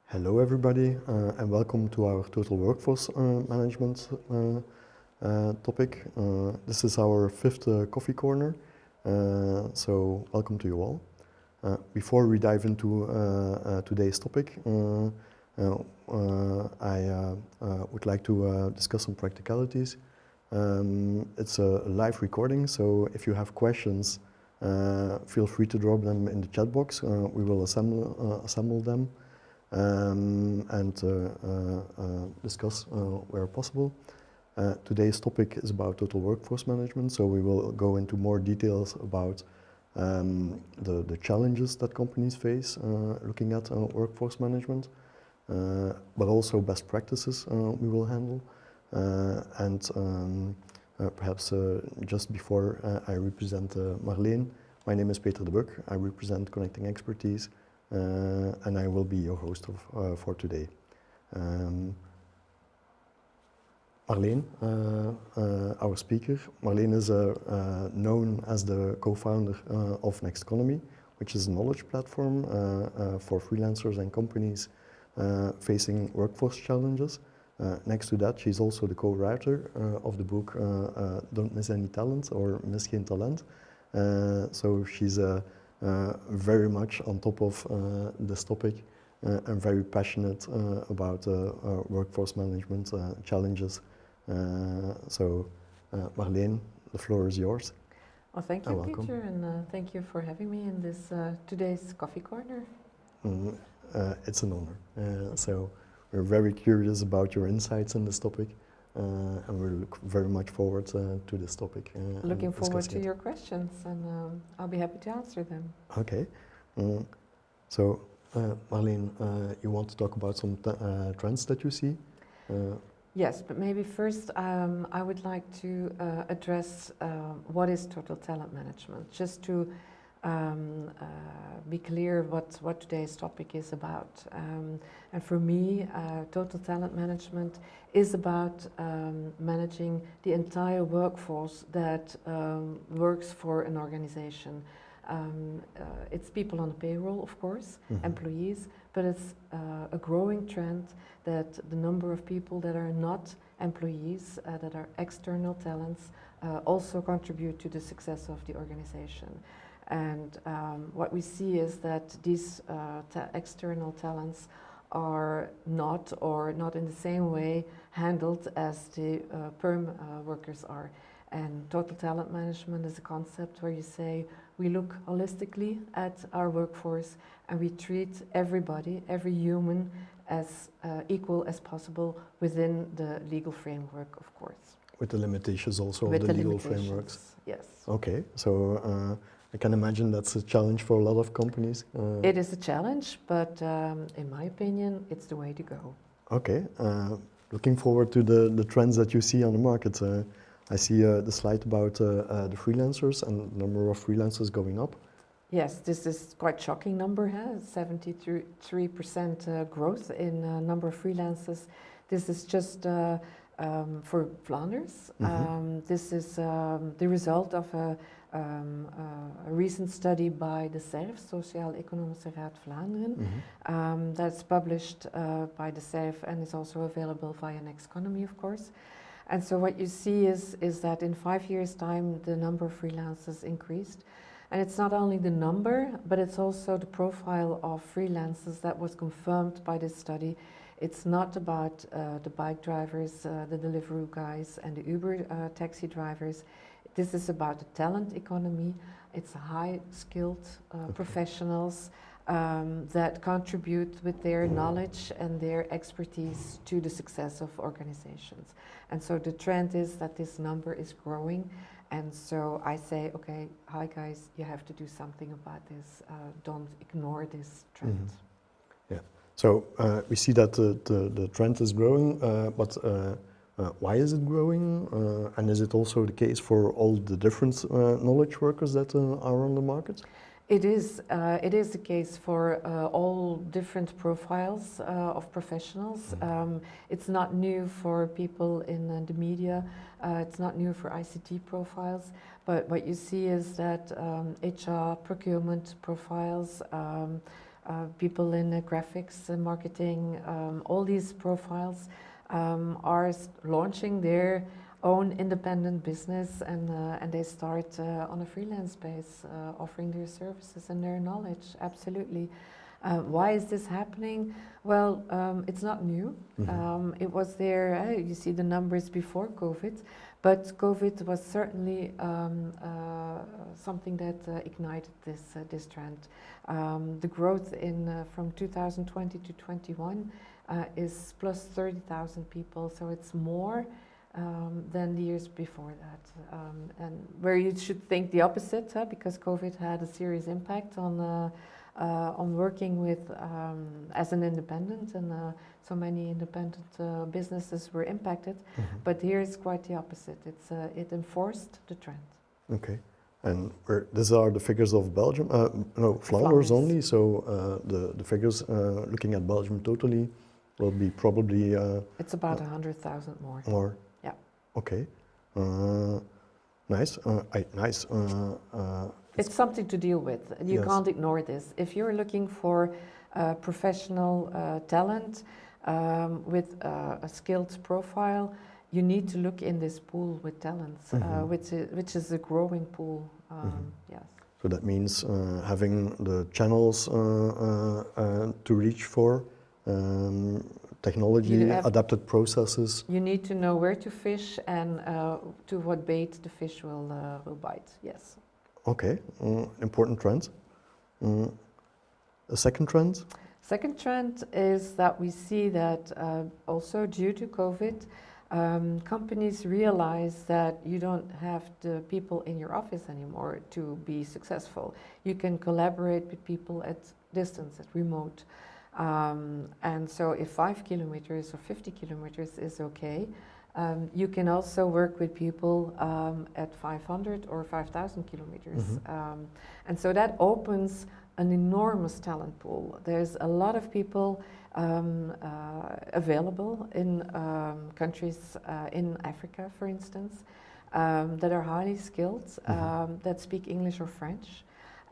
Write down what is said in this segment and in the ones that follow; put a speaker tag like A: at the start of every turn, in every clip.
A: Hello everybody and welcome to our total workforce management topic. This is our fifth coffee corner, so welcome to you all. Before we dive into today's topic, I would like to discuss some practicalities. It's a live recording, so if you have questions, feel free to drop them in the chat box. We will assemble them and discuss where possible. Today's topic is about total workforce management, so we will go into more details about the challenges that companies face looking at workforce management, but also best practices we will handle. Perhaps just before I represent Marleen, my name is Peter de Buck. I represent Connecting Expertise. And I will be your host for today. Marleen, our speaker. Marleen is known as the co-founder of NextConomy, which is a knowledge platform for freelancers and companies facing workforce challenges. Next to that, she's also the co-writer of the book Don't Miss Any Talent, or Miss Geen Talent. So she's very much on top of this topic and very passionate about workforce management challenges. So Marleen, the floor is yours.
B: Well, thank you, Peter, and thank you for having me in this today's coffee corner.
A: It's an honor. So we're very curious about your insights in this topic. And we look very much forward to this topic.
B: Looking forward to your questions, and I'll be happy to answer them.
A: Okay. So, Marleen, you want to talk about some trends that you see?
B: Yes, but maybe first I would like to address what is total talent management, just to be clear what today's topic is about. And for me, total talent management is about managing the entire workforce that works for an organization. It's people on the payroll, of course, employees, but it's a growing trend that the number of people that are not employees, that are external talents, also contribute to the success of the organization. And what we see is that these external talents are not in the same way handled as the perm workers are. And total talent management is a concept where you say we look holistically at our workforce and we treat everybody, every human, as equal as possible within the legal framework, of course.
A: With the limitations also of the legal frameworks?
B: Yes.
A: Okay, so I can imagine that's a challenge for a lot of companies.
B: It is a challenge, but in my opinion, it's the way to go.
A: Okay, looking forward to the trends that you see on the market. I see the slide about the freelancers and the number of freelancers going up.
B: Yes, this is quite shocking number, 73% growth in number of freelancers. This is just for Flanders. This is the result of a recent study by the SERF, Sociaal-Economische Raad Vlaanderen, that's published by the SERF and is also available via NextConomy, of course. And so what you see is that in 5 years' time, the number of freelancers increased. And it's not only the number, but it's also the profile of freelancers that was confirmed by this study. It's not about the bike drivers, the Deliveroo guys, and the Uber taxi drivers. This is about the talent economy. It's high-skilled professionals that contribute with their knowledge and their expertise to the success of organizations. And so the trend is that this number is growing. And so I say, okay, hi guys, you have to do something about this. Don't ignore this trend.
A: Yeah. So we see that the trend is growing, but why is it growing? And is it also the case for all the different knowledge workers that are on the market?
B: It is the case for all different profiles of professionals. It's not new for people in the media. It's not new for ICT profiles. But what you see is that HR, procurement profiles, people in graphics and marketing, all these profiles are launching their own independent business, and they start on a freelance base, offering their services and their knowledge. Absolutely. Why is this happening? Well, it's not new. It was there, you see the numbers before COVID, but COVID was certainly something that ignited this trend. The growth from 2020 to 21 is plus 30,000 people, so it's more than the years before that. And where you should think the opposite, because COVID had a serious impact on working with as an independent, and so many independent businesses were impacted. But here it's quite the opposite. It enforced the trend.
A: Okay, and these are the figures of Belgium? No, Flanders only. So the figures looking at Belgium totally will be probably.
B: It's about 100,000 more.
A: More.
B: Yeah.
A: Okay. Nice. Nice.
B: It's something to deal with. You can't ignore this. If you're looking for professional talent with a skilled profile, you need to look in this pool with talents, which is a growing pool. Yes.
A: So that means having the channels to reach for, technology, adapted processes.
B: You need to know where to fish and to what bait the fish will bite. Yes.
A: Okay, important trend. A second trend?
B: Second trend is that we see that also due to COVID, companies realize that you don't have the people in your office anymore to be successful. You can collaborate with people at distance, at remote. And so if 5 kilometers or 50 kilometers is okay, you can also work with people at 500 or 5,000 kilometers. And so that opens an enormous talent pool. There's a lot of people available in countries in Africa, for instance, that are highly skilled, that speak English or French,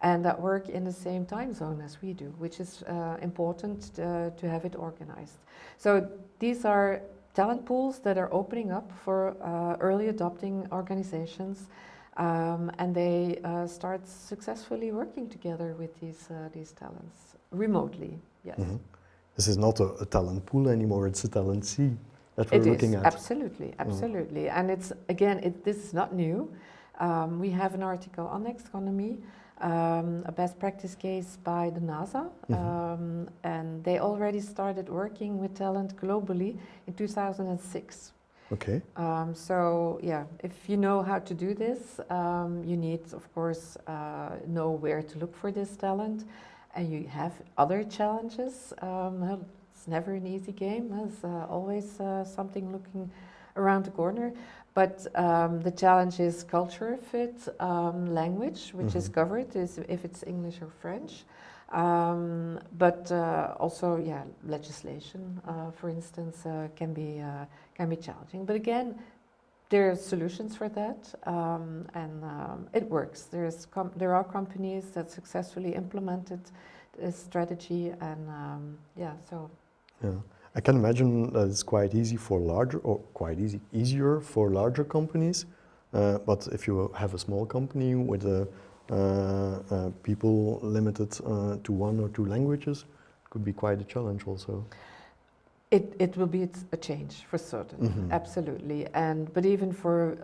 B: and that work in the same time zone as we do, which is important to have it organized. So these are talent pools that are opening up for early adopting organizations, and they start successfully working together with these talents remotely. Yes.
A: This is not a talent pool anymore; it's a talent sea that we're looking at.
B: Absolutely, absolutely, and it's again, this is not new. We have an article on NextConomy, a best practice case by the NASA, and they already started working with talent globally in 2006.
A: Okay.
B: So yeah, if you know how to do this, you need, of course, know where to look for this talent, and you have other challenges. It's never an easy game. There's always something looking around the corner. But the challenge is culture fit, language, which is covered, if it's English or French. But also, yeah, legislation, for instance, can be challenging. But again, there are solutions for that, and it works. There are companies that successfully implemented this strategy, and yeah, so.
A: Yeah. I can imagine that it's quite easy for easier for larger companies, but if you have a small company with people limited to 1 or 2 languages, it could be quite a challenge also.
B: It will be a change for certain, absolutely. But even for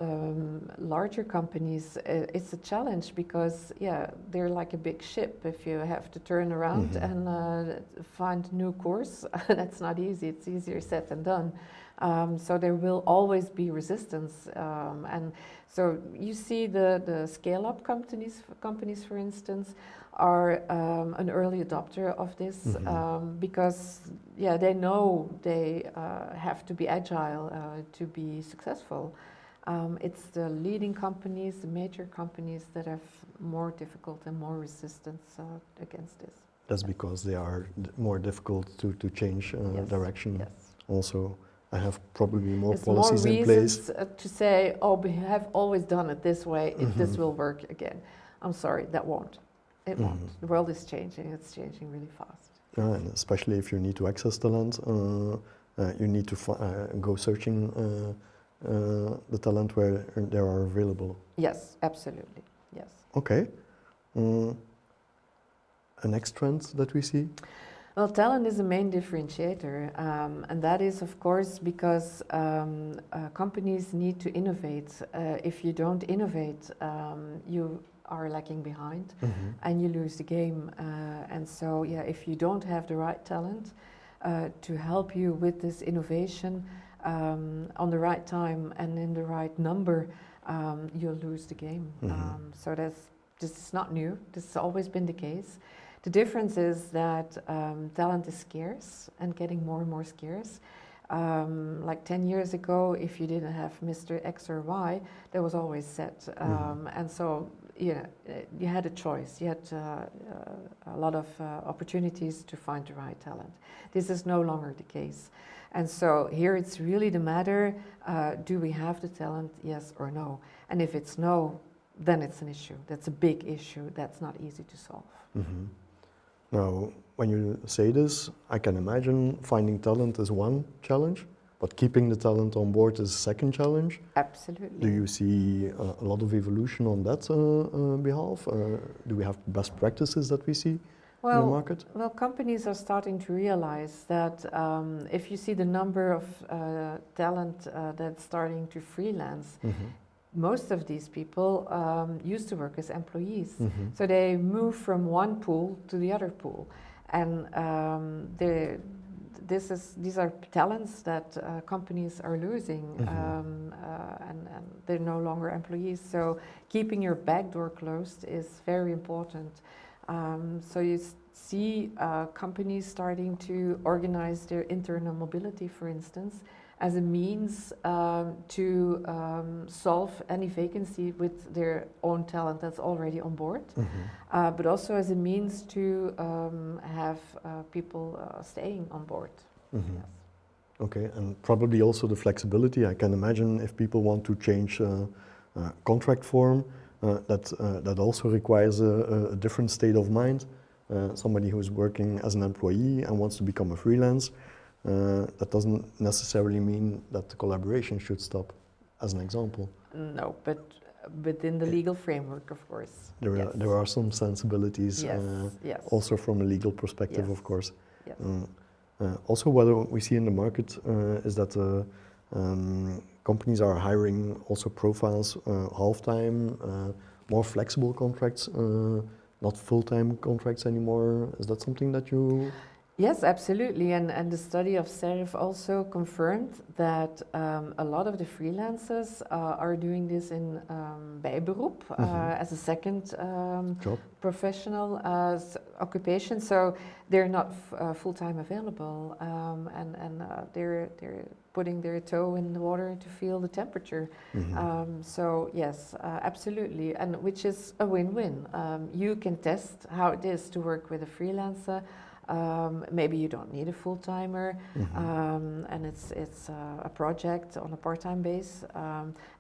B: larger companies, it's a challenge because, yeah, they're like a big ship. If you have to turn around and find a new course, that's not easy. It's easier said than done. So there will always be resistance. And so you see the scale-up companies, for instance, are an early adopter of this because, yeah, they know they have to be agile to be successful. It's the leading companies, the major companies that have more difficult and more resistance against this.
A: That's because they are more difficult to change direction.
B: Yes.
A: Also, I have probably more
B: it's
A: policies
B: more
A: in place.
B: To say, oh, we have always done it this way, this will work again. I'm sorry, that won't. It won't. The world is changing. It's changing really fast.
A: And especially if you need to access talent, you need to go searching the talent where they are available.
B: Yes, absolutely. Yes.
A: Okay. A next trend that we see?
B: Well, talent is the main differentiator, and that is, of course, because companies need to innovate. If you don't innovate, you are lagging behind, and you lose the game. And so, yeah, if you don't have the right talent to help you with this innovation on the right time and in the right number, you'll lose the game. So this is not new. This has always been the case. The difference is that talent is scarce and getting more and more scarce. Like 10 years ago, if you didn't have Mr. X or Y, that was always set. And so, yeah, you had a choice. You had a lot of opportunities to find the right talent. This is no longer the case. And so here it's really the matter, do we have the talent, yes or no? And if it's no, then it's an issue. That's a big issue. That's not easy to solve.
A: Now, when you say this, I can imagine finding talent is one challenge, but keeping the talent on board is a second challenge.
B: Absolutely.
A: Do you see a lot of evolution on that behalf? Do we have best practices that we see in the market?
B: Well, companies are starting to realize that if you see the number of talent that's starting to freelance, most of these people used to work as employees. So they move from one pool to the other pool. And these are talents that companies are losing, and they're no longer employees. So keeping your back door closed is very important. So you see companies starting to organize their internal mobility, for instance, as a means to solve any vacancy with their own talent that's already on board, but also as a means to have people staying on board. Yes.
A: Okay, and probably also the flexibility. I can imagine if people want to change contract form, that also requires a different state of mind. Somebody who's working as an employee and wants to become a freelance, that doesn't necessarily mean that the collaboration should stop, as an example.
B: No, but within the legal framework, of course.
A: There are some sensibilities, also from a legal perspective, of course.
B: Yes.
A: Also, what we see in the market is that companies are hiring also profiles, half-time, more flexible contracts, not full-time contracts anymore. Is that something that you...
B: Yes, absolutely. And the study of SERF also confirmed that a lot of the freelancers are doing this in bijberoep, as a second job, professional occupation. So they're not full-time available, and they're putting their toe in the water to feel the temperature. So yes, absolutely, and which is a win-win. You can test how it is to work with a freelancer. Maybe you don't need a full-timer, and it's a project on a part-time base,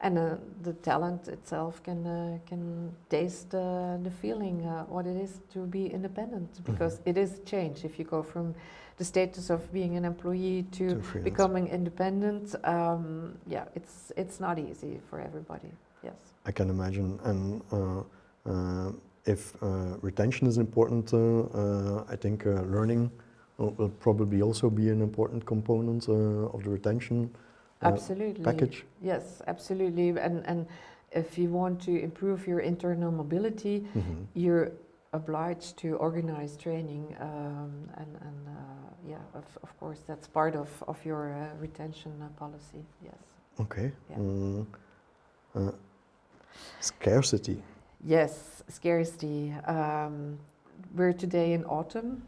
B: and the talent itself can taste the feeling what it is to be independent, because it is change. If you go from the status of being an employee to becoming independent, yeah, it's not easy for everybody. Yes,
A: I can imagine, and. If retention is important, I think learning will probably also be an important component of the retention package.
B: Yes, absolutely. And if you want to improve your internal mobility, you're obliged to organize training, yeah, of course, that's part of your retention policy. Yes.
A: Okay. Yeah. Scarcity.
B: Yes, scarcity. We're today in autumn,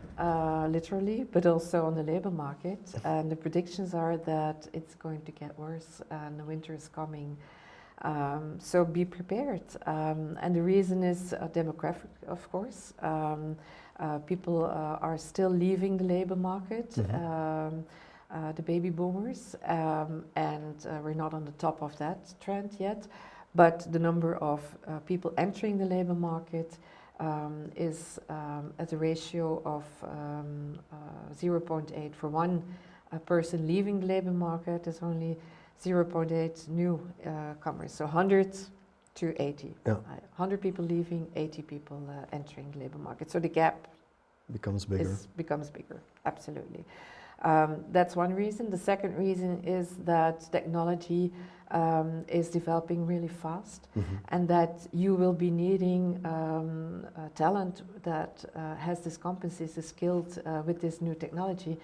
B: literally, but also on the labor market. And the predictions are that it's going to get worse and the winter is coming. So be prepared. And the reason is demographic, of course. People are still leaving the labor market, the baby boomers, and we're not on the top of that trend yet. But the number of people entering the labor market is at a ratio of 0.8 for one person leaving the labor market. There's only 0.8 new comers, so 100 to 80.
A: Yeah.
B: 100 people leaving, 80 people entering the labor market. So the gap
A: becomes bigger.
B: Becomes bigger, absolutely. That's one reason. The second reason is that technology is developing really fast, and that you will be needing talent that has these competencies, is skilled with this new technology.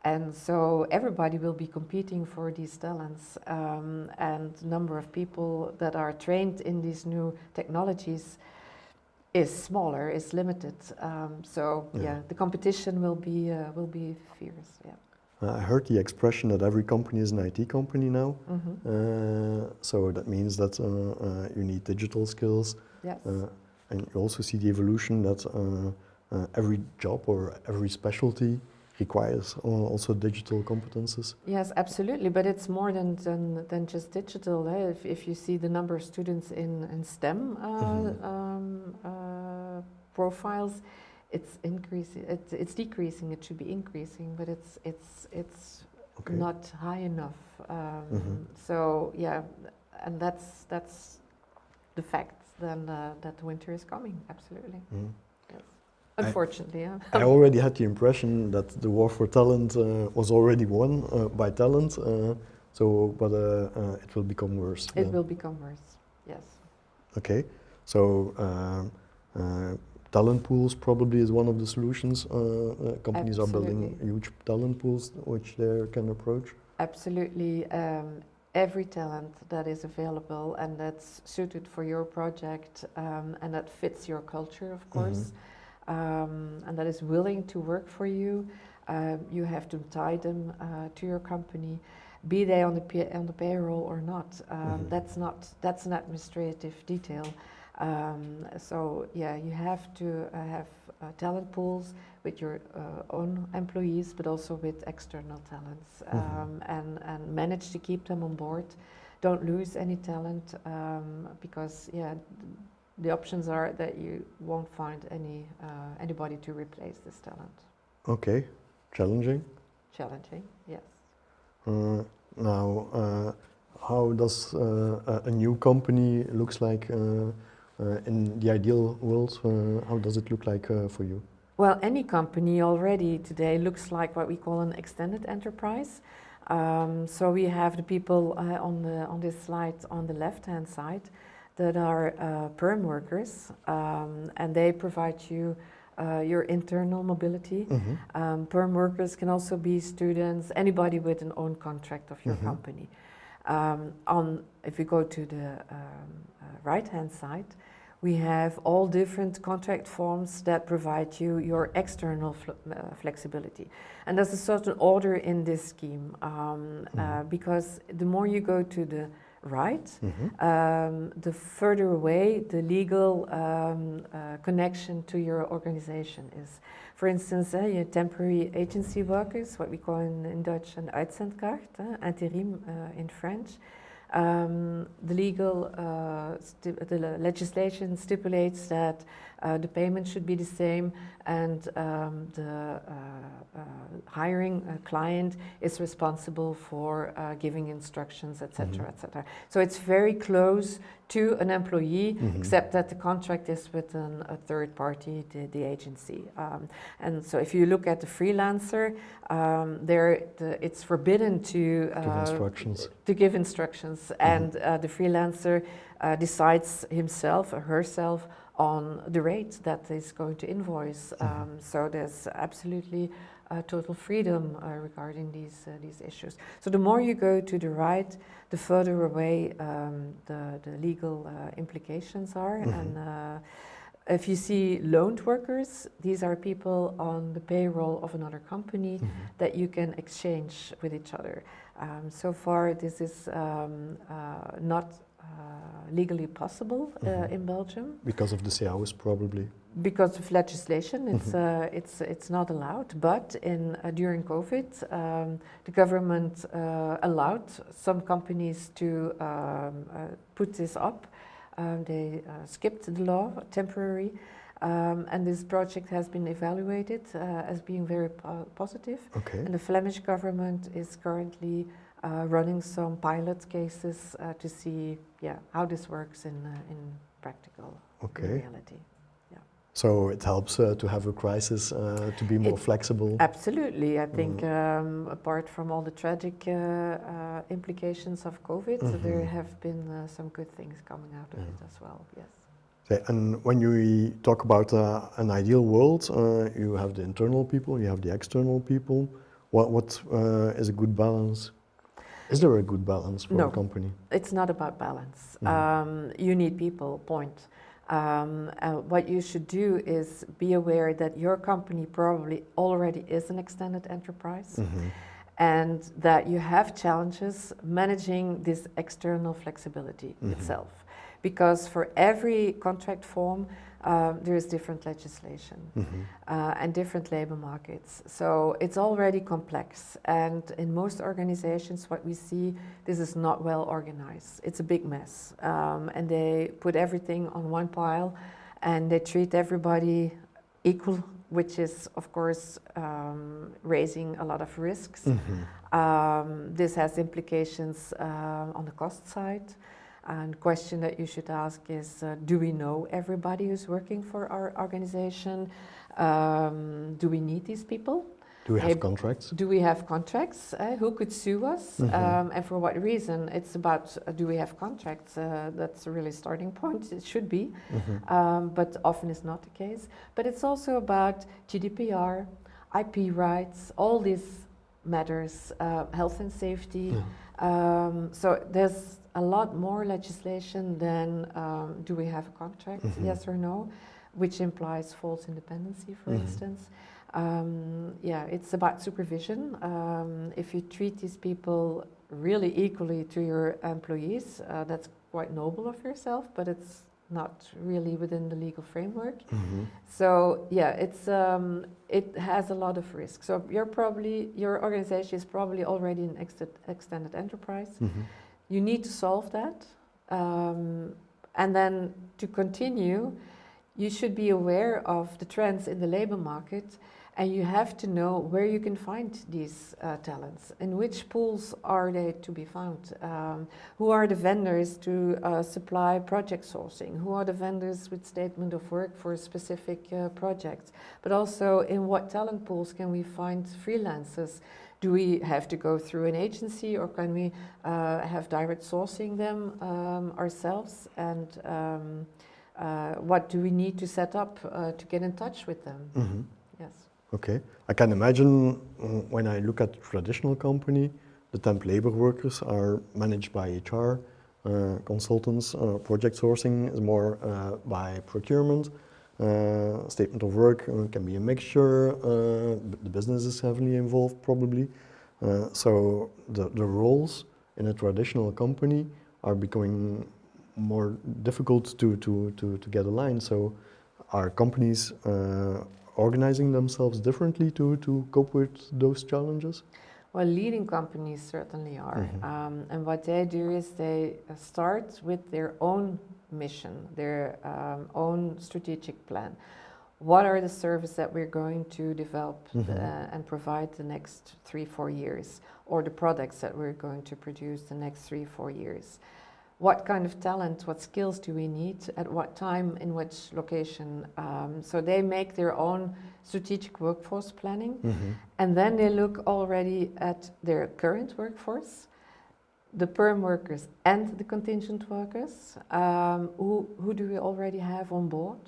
B: And so everybody will be competing for these talents, and the number of people that are trained in these new technologies is smaller, is limited. The competition will be fierce. Yeah.
A: I heard the expression that every company is an IT company now. So that means that you need digital skills.
B: Yes.
A: And you also see the evolution that every job or every specialty requires also digital competences.
B: Yes, absolutely, but it's more than just digital. If you see the number of students in STEM profiles, it's increasing. It's decreasing. It should be increasing, but it's
A: okay.
B: not high enough. So yeah, and that's the fact. Then that winter is coming. Absolutely. Yes. Unfortunately, yeah.
A: I already had the impression that the war for talent was already won by talent. But it will become worse.
B: It will become worse. Yes.
A: Okay. So. Talent pools probably is one of the solutions. Companies
B: Absolutely.
A: are building huge talent pools which they can approach.
B: Absolutely. Every talent that is available and that's suited for your project and that fits your culture, of course, and that is willing to work for you, you have to tie them to your company, be they on the payroll or not. That's an administrative detail. So yeah, you have to have talent pools with your own employees, but also with external talents, and manage to keep them on board. Don't lose any talent, because yeah, the options are that you won't find anybody to replace this talent.
A: Okay, challenging.
B: Challenging, yes.
A: Now, how does a new company looks like? In the ideal world, how does it look like for you?
B: Well, any company already today looks like what we call an extended enterprise. So we have the people on this slide on the left-hand side that are perm workers, and they provide you your internal mobility. Perm workers can also be students, anybody with an own contract of your company. If we go to the right-hand side, we have all different contract forms that provide you your external flexibility. And there's a certain order in this scheme, because the more you go to the right, the further away the legal connection to your organization is. For instance, your temporary agency workers, what we call in Dutch an uitzendkracht, intérim in French. The legislation stipulates that the payment should be the same, and the hiring client is responsible for giving instructions, etc., etc. So it's very close to an employee, except that the contract is with a third party, the agency. And so if you look at the freelancer, it's forbidden to give instructions, and the freelancer decides himself or herself on the rate that is going to invoice. So there's absolutely total freedom regarding these issues. So the more you go to the right, the further away the legal implications are. And if you see loaned workers, these are people on the payroll of another company that you can exchange with each other. So far, this is not legally possible in Belgium.
A: Because of the CAO's probably.
B: Because of legislation, it's not allowed. But during COVID, the government allowed some companies to put this up. They skipped the law temporarily, And this project has been evaluated as being very positive.
A: Okay.
B: And the Flemish government is currently running some pilot cases to see how this works in practical reality.
A: So it helps to have a crisis to be more flexible.
B: Absolutely. I think apart from all the tragic implications of COVID, there have been some good things coming out of it as well, yes.
A: Okay. And when you talk about an ideal world, you have the internal people, you have the external people. What is a good balance? Is there a good balance for a company?
B: No, it's not about balance. You need people, point. What you should do is be aware that your company probably already is an extended enterprise and that you have challenges managing this external flexibility itself. Because for every contract form, there is different legislation and different labor markets. So it's already complex. And in most organizations, what we see, this is not well organized. It's a big mess. And they put everything on one pile and they treat everybody equal, which is, of course, raising a lot of risks. This has implications on the cost side. And the question that you should ask is, do we know everybody who's working for our organization? Do we need these people?
A: Do we have contracts?
B: Do we have contracts? Who could sue us? And for what reason? It's about, do we have contracts? That's a really starting point. It should be, but often is not the case. But it's also about GDPR, IP rights, all these matters, health and safety. So there's a lot more legislation than do we have a contract, yes or no, which implies false independency, for instance. It's about supervision. If you treat these people really equally to your employees, that's quite noble of yourself, but it's not really within the legal framework. So it has a lot of risk. So your organization is probably already an extended enterprise. You need to solve that. And then to continue, you should be aware of the trends in the labor market, and you have to know where you can find these talents. In which pools are they to be found? Who are the vendors to supply project sourcing? Who are the vendors with statement of work for specific projects? But also, in what talent pools can we find freelancers? Do we have to go through an agency, or can we have direct sourcing them ourselves? And what do we need to set up to get in touch with them? Yes.
A: Okay. I can imagine when I look at traditional company, the temp labor workers are managed by HR consultants. Project sourcing is more by procurement. Statement of work can be a mixture. The business is heavily involved, probably. So the roles in a traditional company are becoming more difficult to get aligned. So are companies organizing themselves differently to cope with those challenges?
B: Well, leading companies certainly are. And what they do is they start with their own mission, their own strategic plan. What are the services that we're going to develop and provide the next 3-4 years, or the products that we're going to produce the next 3-4 years? What kind of talent, what skills do we need, at what time, in which location? So they make their own strategic workforce planning, and then they look already at their current workforce, the perm workers and the contingent workers. Who do we already have on board?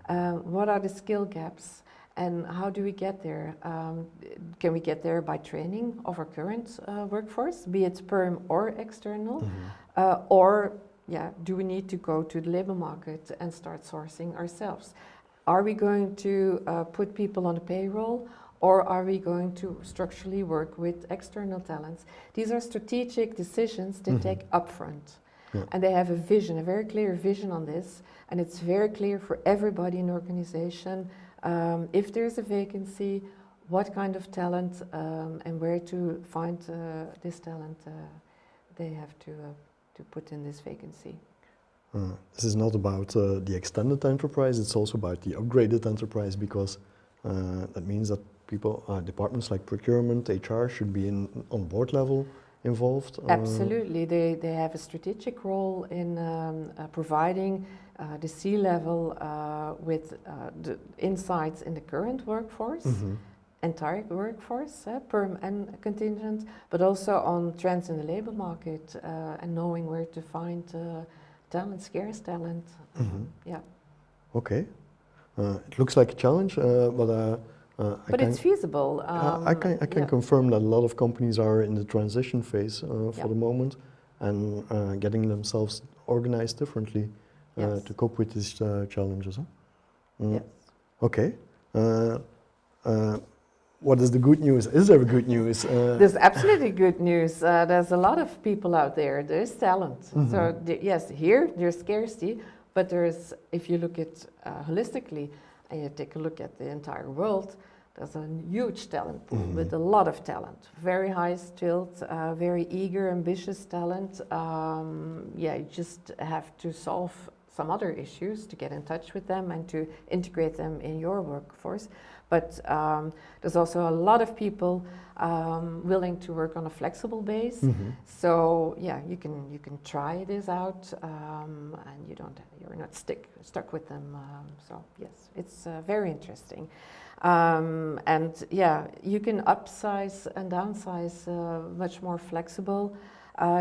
B: What are the skill gaps? And how do we get there? Can we get there by training of our current workforce, be it perm or external? Or do we need to go to the labor market and start sourcing ourselves? Are we going to put people on the payroll, or are we going to structurally work with external talents? These are strategic decisions they take upfront. And they have a vision, a very clear vision on this, and it's very clear for everybody in the organization. If there's a vacancy, what kind of talent and where to find this talent they have to put in this vacancy.
A: This is not about the extended enterprise, it's also about the upgraded enterprise, because that means that people, departments like procurement, HR should be on board level involved.
B: Absolutely, they have a strategic role in providing the C-level with the insights in the current workforce, entire workforce, perm and contingent, but also on trends in the labor market and knowing where to find talent, scarce talent. Yeah.
A: Okay. It looks like a challenge, but
B: it's feasible.
A: I can confirm that a lot of companies are in the transition phase for the moment, and getting themselves organized differently to cope with these challenges.
B: Yes.
A: Okay. What is the good news? Is there good news?
B: There's absolutely good news. There's a lot of people out there. There's talent. So yes, here there's scarcity, but there's, if you look at holistically, and you take a look at the entire world, there's a huge talent pool with a lot of talent, very high skilled, very eager, ambitious talent. You just have to solve some other issues to get in touch with them and to integrate them in your workforce. But there's also a lot of people willing to work on a flexible base. So yeah, you can try this out, and you're not stuck with them. So yes, it's very interesting. And yeah, you can upsize and downsize much more flexible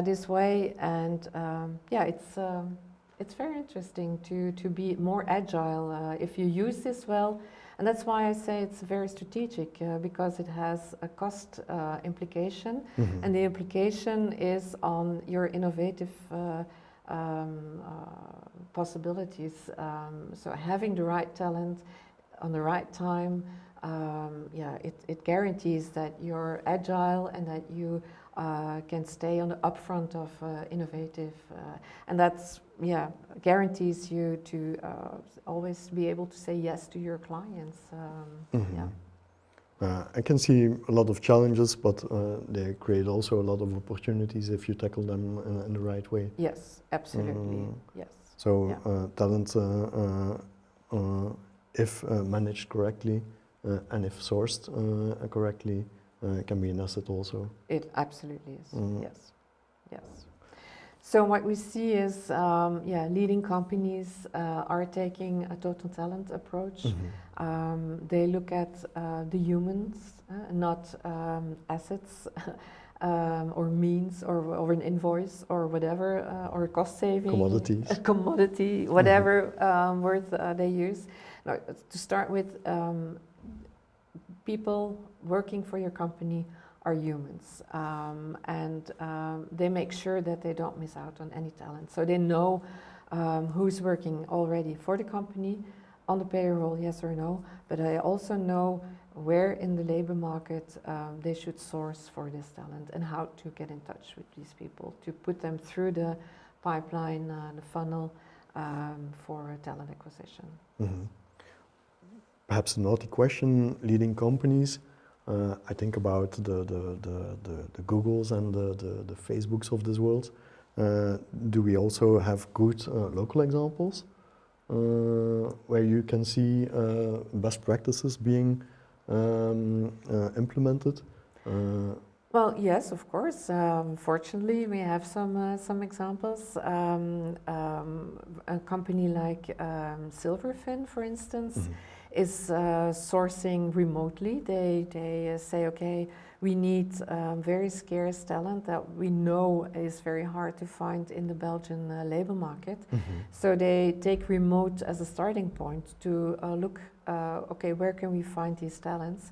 B: this way. And yeah, it's very interesting to be more agile if you use this well. And that's why I say it's very strategic, because it has a cost implication, and the implication is on your innovative possibilities. So having the right talent on the right time, it guarantees that you're agile and that you can stay on the upfront of innovative, and that's guarantees you to always be able to say yes to your clients.
A: I can see a lot of challenges, but they create also a lot of opportunities if you tackle them in the right way.
B: Yes, absolutely. Yes.
A: So talent, if managed correctly and if sourced correctly, can be an asset also.
B: It absolutely is. Yes. So what we see is, leading companies are taking a total talent approach. They look at the humans, not assets or means or an invoice or whatever, or cost saving.
A: Commodities.
B: A commodity, whatever word they use. Now, to start with, people working for your company are humans, and they make sure that they don't miss out on any talent. So they know who's working already for the company, on the payroll, yes or no, but they also know where in the labor market they should source for this talent and how to get in touch with these people, to put them through the pipeline, the funnel for talent acquisition.
A: Perhaps a naughty question, leading companies. I think about the Googles and the Facebooks of this world. Do we also have good local examples where you can see best practices being implemented?
B: Well, yes, of course. Fortunately, we have some examples. A company like Silverfin, for instance, is sourcing remotely. They say, okay, we need very scarce talent that we know is very hard to find in the Belgian labor market. So they take remote as a starting point to look, okay, where can we find these talents?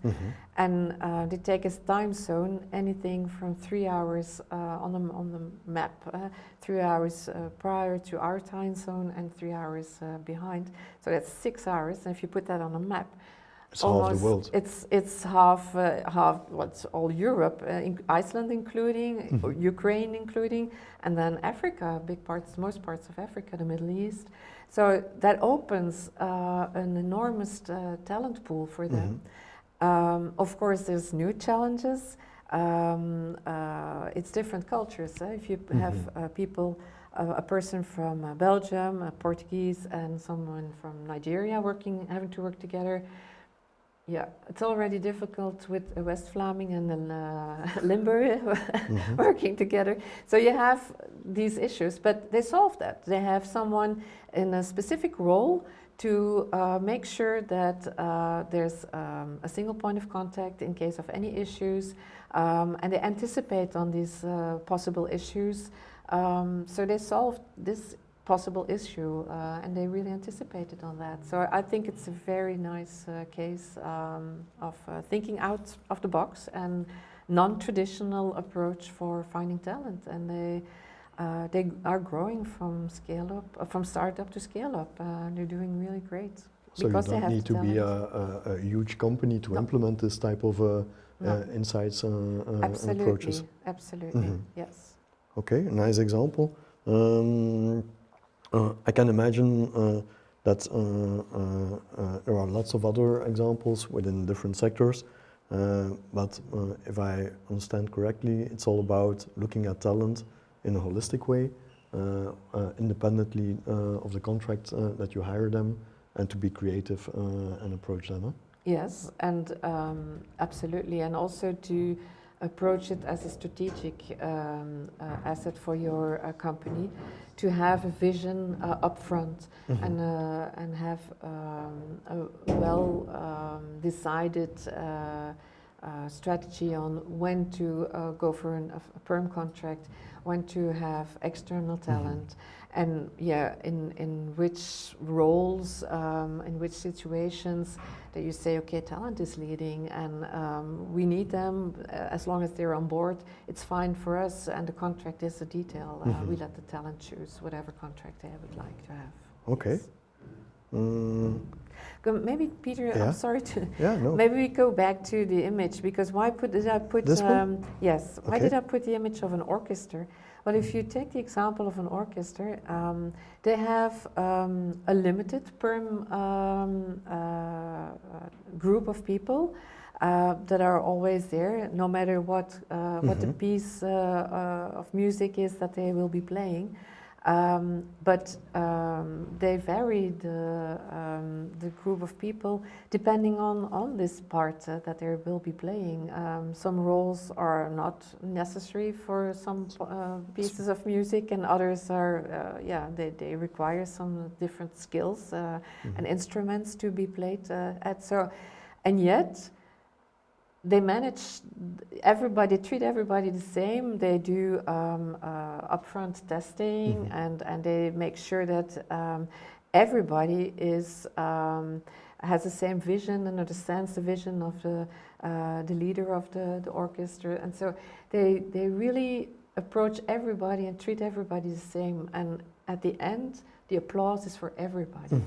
B: And they take as time zone anything from 3 hours on the map, 3 hours prior to our time zone and 3 hours behind. So that's 6 hours, and if you put that on a map,
A: it's half the world.
B: It's half what's all Europe, Iceland including, Ukraine including, and then Africa, most parts of Africa, the Middle East. So that opens an enormous talent pool for them. Of course, there's new challenges. It's different cultures. If you have people a person from Belgium, a Portuguese, and someone from Nigeria having to work together. Yeah, it's already difficult with a West Vlaming and a Limburg working together. So you have these issues, but they solve that. They have someone in a specific role to make sure that there's a single point of contact in case of any issues, and they anticipate on these possible issues. So they solved this possible issue, and they really anticipated on that. So I think it's a very nice case of thinking out of the box and non-traditional approach for finding talent, and they are growing from startup to scale up. They're doing really great.
A: So you
B: because they
A: don't
B: have
A: need
B: the
A: to be
B: talent.
A: a huge company to
B: No.
A: implement this type of
B: No.
A: insights and approaches.
B: Absolutely, absolutely, yes.
A: Okay, nice example. I can imagine that there are lots of other examples within different sectors, but if I understand correctly, it's all about looking at talent in a holistic way, independently of the contract that you hire them, and to be creative and approach them. Huh?
B: Yes, and absolutely, and also to approach it as a strategic asset for your company, to have a vision upfront and have a well decided strategy on when to go for a perm contract, when to have external talent, and yeah, in which roles, in which situations that you say, okay, talent is leading, and we need them as long as they're on board. It's fine for us, and the contract is a detail. We let the talent choose whatever contract they would like to have.
A: Okay.
B: Yes. Maybe Peter,
A: Yeah.
B: I'm sorry to.
A: Yeah, no.
B: Maybe we go back to the image, because did I put
A: This one?
B: Yes. Why
A: Okay.
B: did I put the image of an orchestra? Well, if you take the example of an orchestra, they have a limited perm group of people that are always there, no matter what the piece of music is that they will be playing. But they vary the group of people depending on this part that they will be playing. Some roles are not necessary for some pieces of music, and others are, they require some different skills and instruments to be played at. So, and yet, they treat everybody the same. They do upfront testing, and they make sure that everybody has the same vision and understands the vision of the leader of the orchestra. And so they really approach everybody and treat everybody the same. And at the end, the applause is for everybody.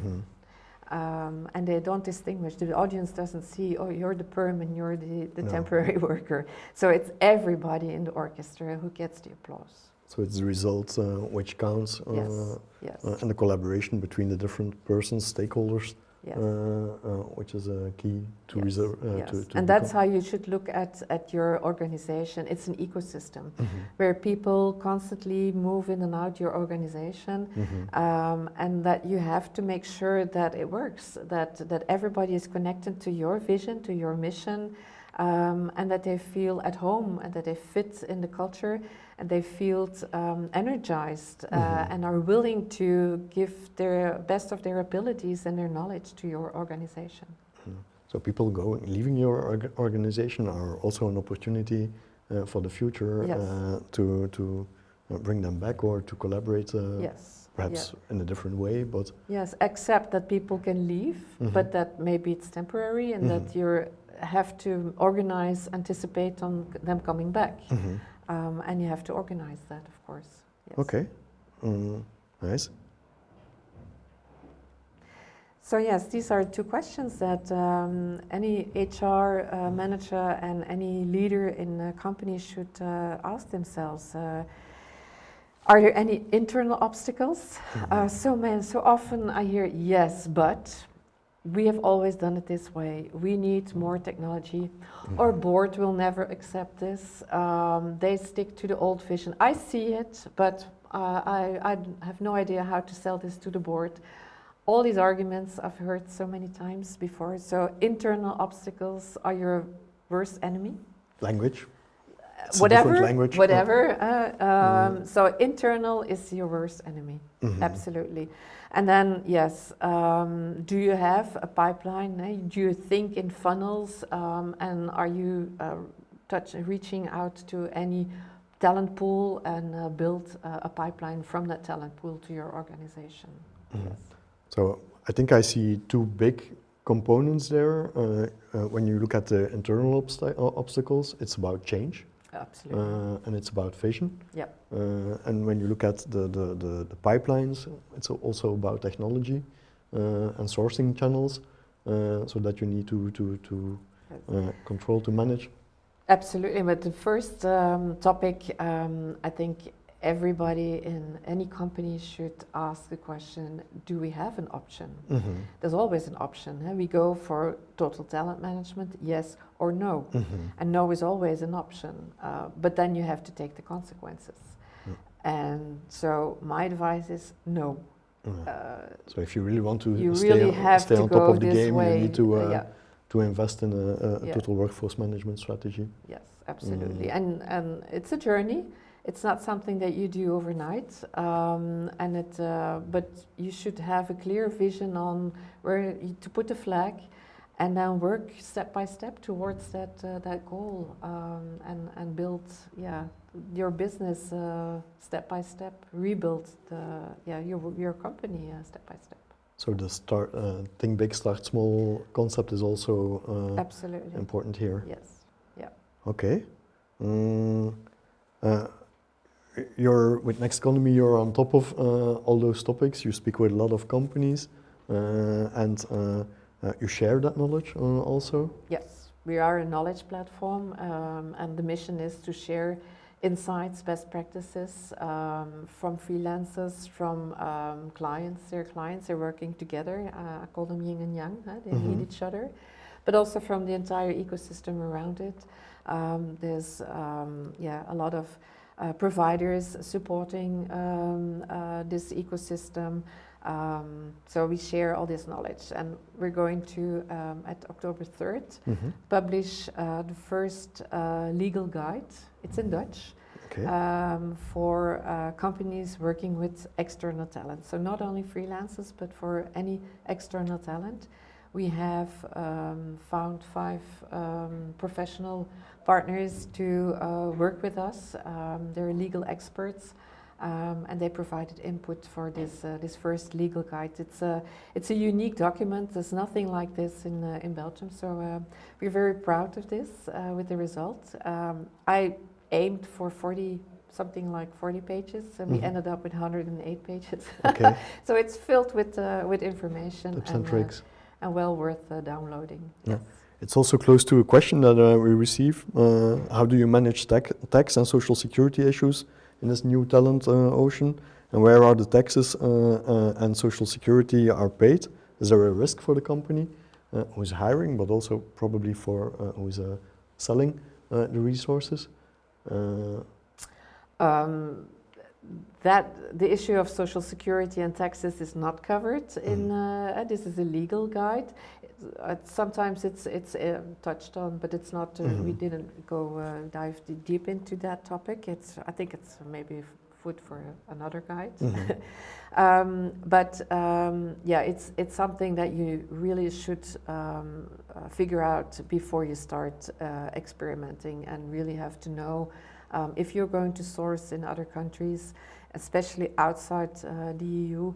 B: And they don't distinguish. The audience doesn't see, oh, you're the perm and you're the temporary worker. So it's everybody in the orchestra who gets the applause.
A: So it's the result which counts,
B: Yes.
A: and the collaboration between the different persons, stakeholders,
B: Yes.
A: which is a key to
B: Yes.
A: reserve.
B: Yes.
A: To
B: And that's how you should look at your organization. It's an ecosystem where people constantly move in and out your organization, and that you have to make sure that it works, that everybody is connected to your vision, to your mission, and that they feel at home and that they fit in the culture, and they feel energized and are willing to give their best of their abilities and their knowledge to your organization.
A: So people leaving your organization are also an opportunity for the future.
B: Yes.
A: To bring them back or to collaborate.
B: Yes.
A: Perhaps in a different way, but
B: yes, except that people can leave, but that maybe it's temporary, and that you have to organize, anticipate on them coming back, and you have to organize that, of course. Yes.
A: Okay, nice.
B: So yes, these are two questions that any HR manager and any leader in a company should ask themselves. Are there any internal obstacles? So often I hear, yes, but we have always done it this way. We need more technology. Our board will never accept this. They stick to the old vision. I see it, but I have no idea how to sell this to the board. All these arguments I've heard so many times before. So internal obstacles are your worst enemy.
A: Language. It's a different language.
B: Whatever. So internal is your worst enemy, absolutely. And then, yes, do you have a pipeline? Do you think in funnels? And are you reaching out to any talent pool and build a pipeline from that talent pool to your organization? Yes.
A: So I think I see two big components there. When you look at the internal obstacles, it's about change.
B: Absolutely.
A: And it's about vision.
B: Yep.
A: And when you look at the pipelines, it's also about technology and sourcing channels, so that you need to control, to manage.
B: Absolutely, but the first topic, I think everybody in any company should ask the question, do we have an option? There's always an option. We go for total talent management, yes or no. And no is always an option, but then you have to take the consequences. And so my advice is no.
A: So if you really want to
B: stay
A: on top of the game,
B: way,
A: you need to invest in a total workforce management strategy.
B: Yes, absolutely. And it's a journey. It's not something that you do overnight, but you should have a clear vision on where to put the flag, and then work step by step towards that goal, and build your business step by step, rebuild your company step by step.
A: So the think big, start small concept is also
B: absolutely
A: important here.
B: Yes. Yeah.
A: Okay. You're with NextConomy. You're on top of all those topics. You speak with a lot of companies, and you share that knowledge also.
B: Yes, we are a knowledge platform, and the mission is to share insights, best practices from freelancers, from clients. They're working together. I call them yin and yang. They need each other, but also from the entire ecosystem around it. There's a lot of providers supporting this ecosystem. So we share all this knowledge, and we're going to, at October 3rd, publish the first legal guide. It's in Dutch.
A: Okay.
B: For companies working with external talent. So not only freelancers, but for any external talent. We have found 5 professional partners to work with us. They're legal experts, and they provided input for this first legal guide. It's a unique document. There's nothing like this in Belgium, so we're very proud of this with the result. I aimed for 40 pages, and we ended up with 108 pages.
A: Okay.
B: So it's filled with information.
A: Tips and tricks.
B: And well worth downloading.
A: Yeah. It's also close to a question that we receive. How do you manage tax and social security issues in this new talent ocean? And where are the taxes and social security are paid? Is there a risk for the company who's hiring, but also probably for who's selling the resources?
B: That the issue of social security and taxes is not covered in this is a legal guide. Sometimes it's touched on, but it's not. We didn't go dive deep into that topic. I think it's maybe food for another guide. It's something that you really should figure out before you start experimenting, and really have to know. If you're going to source in other countries, especially outside the EU,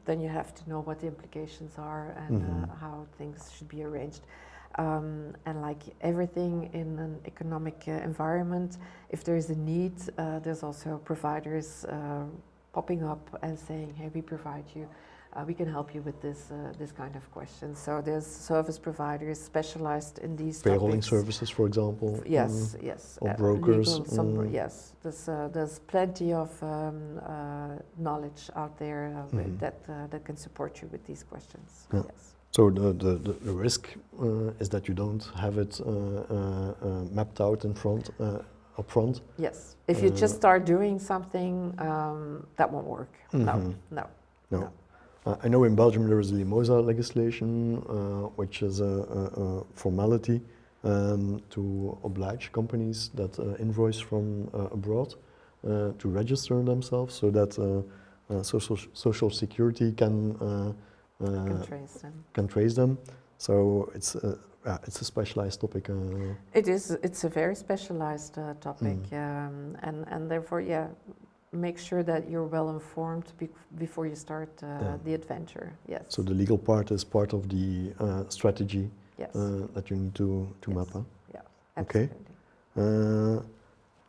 B: then you have to know what the implications are and how things should be arranged. And like everything in an economic environment, if there is a need, there's also providers popping up and saying, hey, we provide you. We can help you with this kind of question. So there's service providers specialized in these
A: payrolling
B: topics.
A: Services, for example.
B: Yes.
A: Or brokers.
B: Legal, yes, there's plenty of knowledge out there that can support you with these questions.
A: Yeah.
B: Yes.
A: So the risk is that you don't have it mapped out in front upfront.
B: Yes. If you just start doing something, that won't work.
A: Mhm.
B: No.
A: No. I know in Belgium there is a Limosa legislation, which is a formality to oblige companies that invoice from abroad to register themselves, so that social security can
B: Trace them.
A: can trace them. So it's a specialized topic.
B: It is. It's a very specialized topic, and therefore, make sure that you're well informed before you start the adventure. Yes.
A: So the legal part is part of the strategy.
B: Yes.
A: That you need to map. Huh?
B: Yeah.
A: Okay.
B: Absolutely.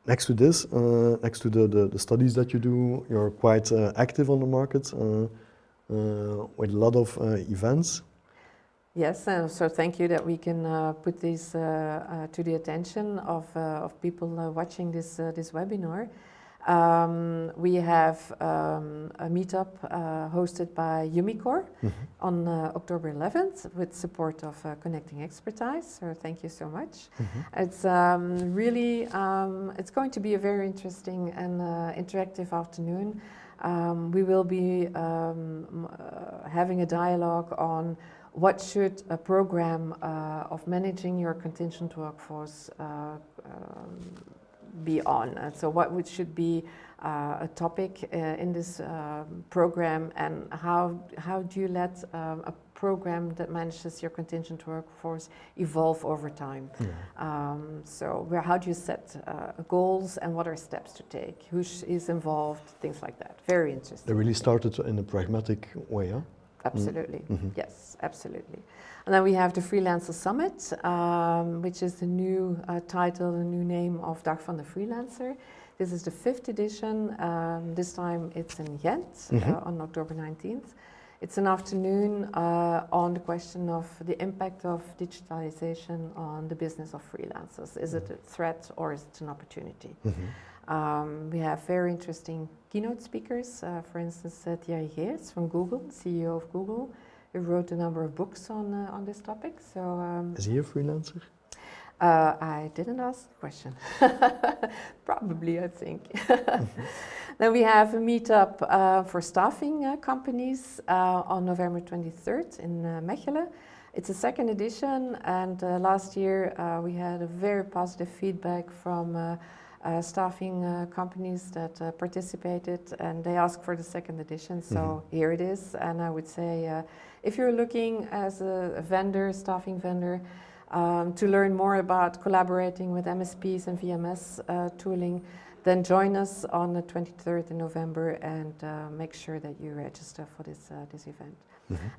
A: Next to this, next to the studies that you do, you're quite active on the market with a lot of events.
B: Yes, so thank you that we can put these to the attention of people watching this webinar. We have a meetup hosted by Umicore on October 11th with support of Connecting Expertise, so thank you so much. It's really, it's going to be a very interesting and interactive afternoon. We will be having a dialogue on what should a program of managing your contingent workforce be on. So what should be a topic in this program, and how do you let a program that manages your contingent workforce evolve over time? So how do you set goals, and what are steps to take? Who is involved? Things like that. Very interesting.
A: They really started in a pragmatic way, huh?
B: Absolutely. Yes, absolutely. And then we have the Freelancer Summit, which is the new title, the new name of Dag van de Freelancer. This is the 5th edition. This time it's in Ghent on October 19th. It's an afternoon on the question of the impact of digitalization on the business of freelancers. Is it a threat or is it an opportunity? We have very interesting keynote speakers, for instance, Thierry Geerts from Google, CEO of Google, who wrote a number of books on this topic. So,
A: is he a freelancer?
B: I didn't ask the question. Probably, I think. Then we have a meetup for staffing companies on November 23rd in Mechelen. It's a 2nd edition, and last year we had a very positive feedback from staffing companies that participated, and they asked for the 2nd edition, so here it is. And I would say if you're looking as a vendor, staffing vendor, to learn more about collaborating with MSPs and VMS tooling, then join us on the 23rd of November and make sure that you register for this event.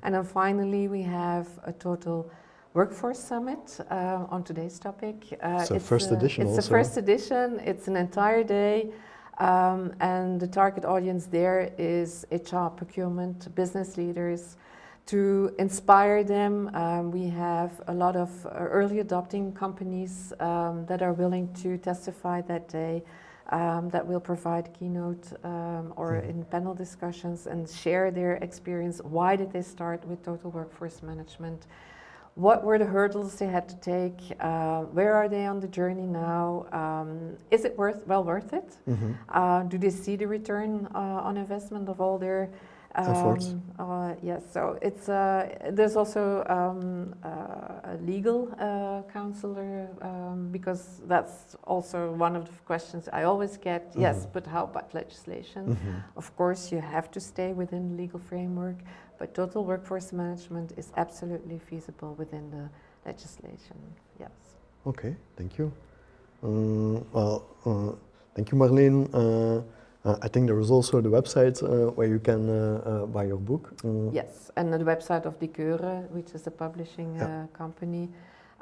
B: And then finally we have a total Workforce Summit on today's topic.
A: It's the first edition
B: It's
A: also.
B: the first edition. It's an entire day, and the target audience there is HR, procurement, business leaders. To inspire them, we have a lot of early adopting companies that are willing to testify that day, that will provide keynote or in panel discussions and share their experience. Why did they start with total workforce management? What were the hurdles they had to take? Where are they on the journey now? Is it well worth it? Do they see the return on investment of all their
A: efforts?
B: Yes, so it's there's also a legal counselor, because that's also one of the questions I always get. Yes, but how about legislation? Of course, you have to stay within the legal framework, but total workforce management is absolutely feasible within the legislation. Yes.
A: Okay, thank you. Thank you, Marleen. I think there is also the website where you can buy your book.
B: Yes, and the website of De Keure, which is a publishing company.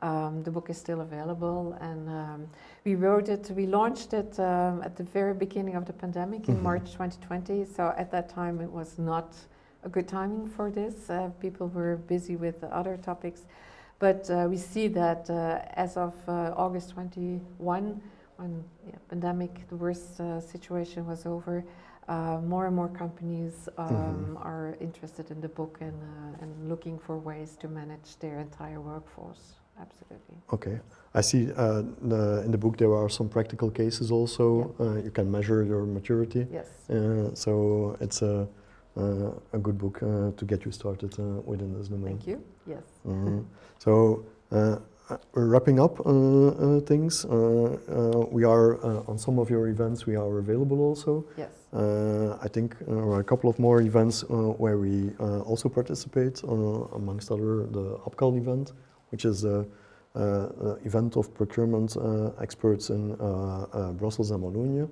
B: The book is still available, and we launched it at the very beginning of the pandemic in March 2020. So at that time it was not a good timing for this. People were busy with other topics. But we see that as of August 21, when pandemic, the worst situation was over, more and more companies are interested in the book and looking for ways to manage their entire workforce. absolutely.
A: Okay. I see in the book there are some practical cases also. You can measure your maturity.
B: Yes.
A: So it's a good book to get you started within this domain.
B: Thank you. Yes.
A: So we're wrapping up things. We are on some of your events. We are available also.
B: Yes.
A: I think there are a couple of more events where we also participate. Amongst other, the UPCAL event, which is a event of procurement experts in Brussels and Wallonia.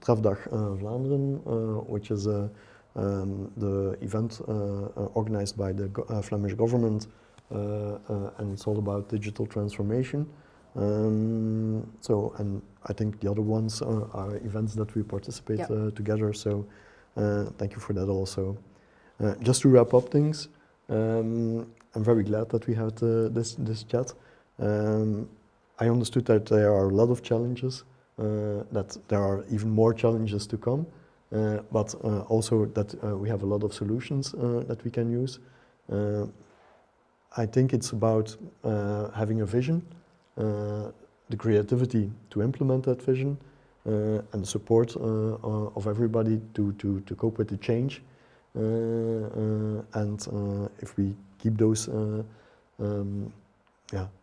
A: Trefdag Vlaanderen, which is the event organized by the Flemish government, and it's all about digital transformation. And I think the other ones are events that we participate together, so thank you for that also. Just to wrap up things, I'm very glad that we had this chat. I understood that there are a lot of challenges, that there are even more challenges to come, but also that we have a lot of solutions that we can use. I think it's about having a vision, the creativity to implement that vision, and the support of everybody to cope with the change. And if we keep those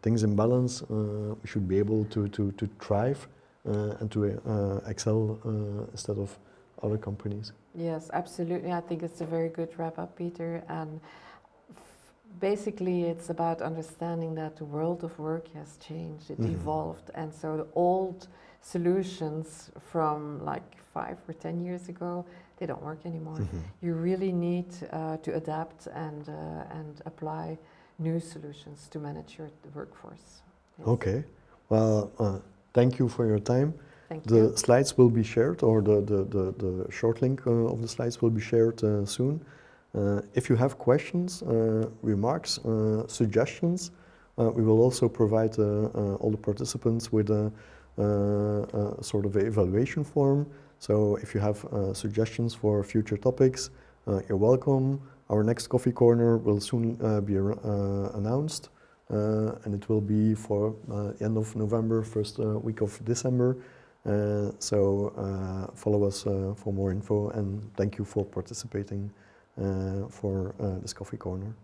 A: things in balance, we should be able to thrive and to excel instead of other companies.
B: Yes, absolutely. I think it's a very good wrap up, Peter. And basically, it's about understanding that the world of work has changed, it evolved, and so the old solutions from like 5 or 10 years ago, they don't work anymore. You really need to adapt and apply new solutions to manage your workforce. Yes.
A: Okay, well, thank you for your time.
B: Thank you.
A: The slides will be shared, or the short link of the slides will be shared soon. If you have questions, remarks, suggestions, we will also provide all the participants with a sort of evaluation form. So if you have suggestions for future topics, you're welcome. Our next coffee corner will soon be announced, and it will be for end of November, first week of December. So follow us for more info, and thank you for participating for this coffee corner.